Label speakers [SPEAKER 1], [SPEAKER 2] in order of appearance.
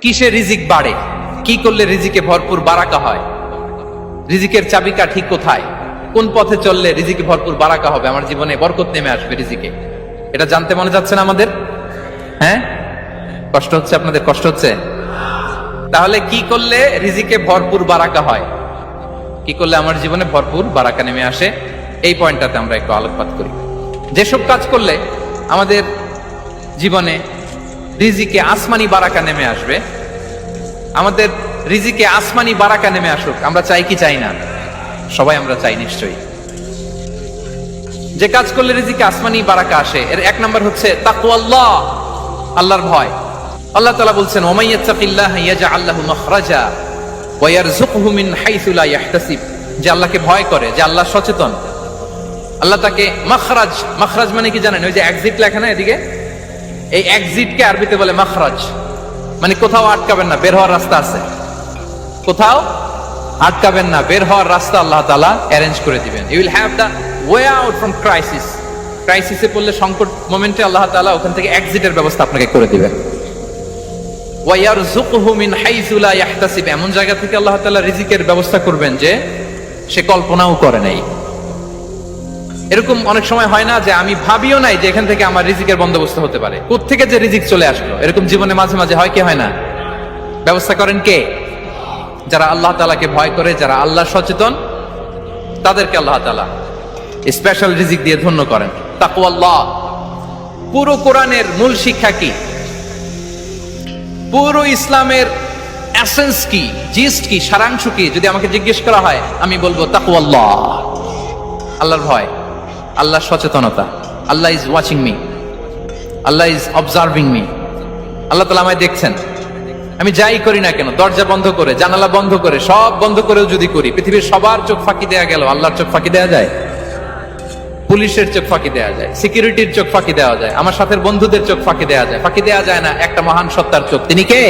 [SPEAKER 1] কিসে রিজিক বাড়ে, কি করলে রিজিকে ভরপুর বারাকা হয়, রিজিকের চাবিকাঠি কোথায়, কোন পথে চললে রিজিকে ভরপুর বারাকা হবে, আমার জীবনে বরকত নেমে আসবে রিজিকে, এটা জানতে মনে যাচ্ছে না আমাদের? হ্যাঁ, কষ্ট হচ্ছে আপনাদের? কষ্ট হচ্ছে? তাহলে কি করলে রিজিকে ভরপুর বারাকা হয়, কি করলে আমার জীবনে ভরপুর বারাকা নেমে আসে, এই পয়েন্টটাতে আমরা একটু আলোকপাত করি। যেসব কাজ করলে আমাদের জীবনে রিজিকে আসমানি বারাকা নেমে আসবে, আমাদের রিজিকে আসমানি বারাকা নেমে আসুক, আমরা চাই কি চাই না? সবাই আমরা চাই নিশ্চয়ই। যে কাজ করলে রিজিকে আসমানি বারাকা আসে, এর এক নাম্বার হচ্ছে তাকওয়াল্লাহ, আল্লাহর ভয়। আল্লাহ তাআলা বলছেন, ওমাইয়াত্তাকিল্লাহ ইয়াজআল লাহু মাখরাজা ওয়া ইয়ারযুকহু মিন হাইসু লা ইয়াহতাসিব। যে আল্লাহকে ভয় করে, যে আল্লাহ সচেতন, আল্লাহ তাকে মাখরাজ, মাখরাজ মানে কি জানেন? ওই যে এক্সিট লেখা না এদিকে, এই এক্সিটকে আরবিতে বলে মাখরাজ, মানে কোথাও আটকাবেন না, বের হওয়ার রাস্তা আছে, কোথাও আটকাবেন না, বের হওয়ার রাস্তা আল্লাহ তাআলা অ্যারেঞ্জ করে দিবেন। You will have the way out from crisis. ক্রাইসিসে পড়লে, সংকট মোমেন্টে আল্লাহ তাআলা ওখান থেকে এক্সিটের ব্যবস্থা আপনাকে করে দিবেন। ওয়া ইয়ারযুকহু মিন হাইসু লা ইয়াহতাসিব, এমন জায়গা থেকে আল্লাহ তাআলা রিজিকের ব্যবস্থা করবেন যে সে কল্পনাও করে নাই। এরকম অনেক সময় হয় না যে আমি ভাবিও নাই যে এখান থেকে আমার রিজিকের বন্দোবস্ত হতে পারে, কোত্থেকে যে রিজিক চলে আসলো, এরকম জীবনে মাঝে মাঝে হয় কি হয় না? ব্যবস্থা করেন কে? যারা আল্লাহ তাআলাকে ভয় করে, যারা আল্লাহ সচেতন, তাদেরকে আল্লাহ তাআলা স্পেশাল রিজিক দিয়ে ধন্য করেন। তাকওয়াল্লাহ। পুরো কোরআনের মূল শিক্ষা কি? পুরো ইসলামের এসেন্স কি, জিস্ট কি, সারাংশ কি যদি আমাকে জিজ্ঞেস করা হয়, আমি বলবো তাকওয়াল্লাহ, আল্লাহর ভয়, আল্লাহর সচেতনতা। Allah is watching me, Allah is observing me. আল্লাহ তাআলা আমায় দেখছেন, আমি যাই করি না কেন, দরজা বন্ধ করে, জানালা বন্ধ করে, সব বন্ধ করেও যদি করি, পৃথিবীর সবার চোখ ফাঁকি দেয়া গেল, আল্লাহর চোখ ফাঁকি দেয়া যায়? পুলিশের চোখ ফাঁকি দেয়া যায়, সিকিউরিটির চোখ ফাঁকি দেওয়া যায়, আমার সাথে বন্ধুদের চোখ ফাঁকি দেয়া যায়, ফাঁকি দেয়া যায় না একটা মহান সত্তার চোখ। তিনি কে?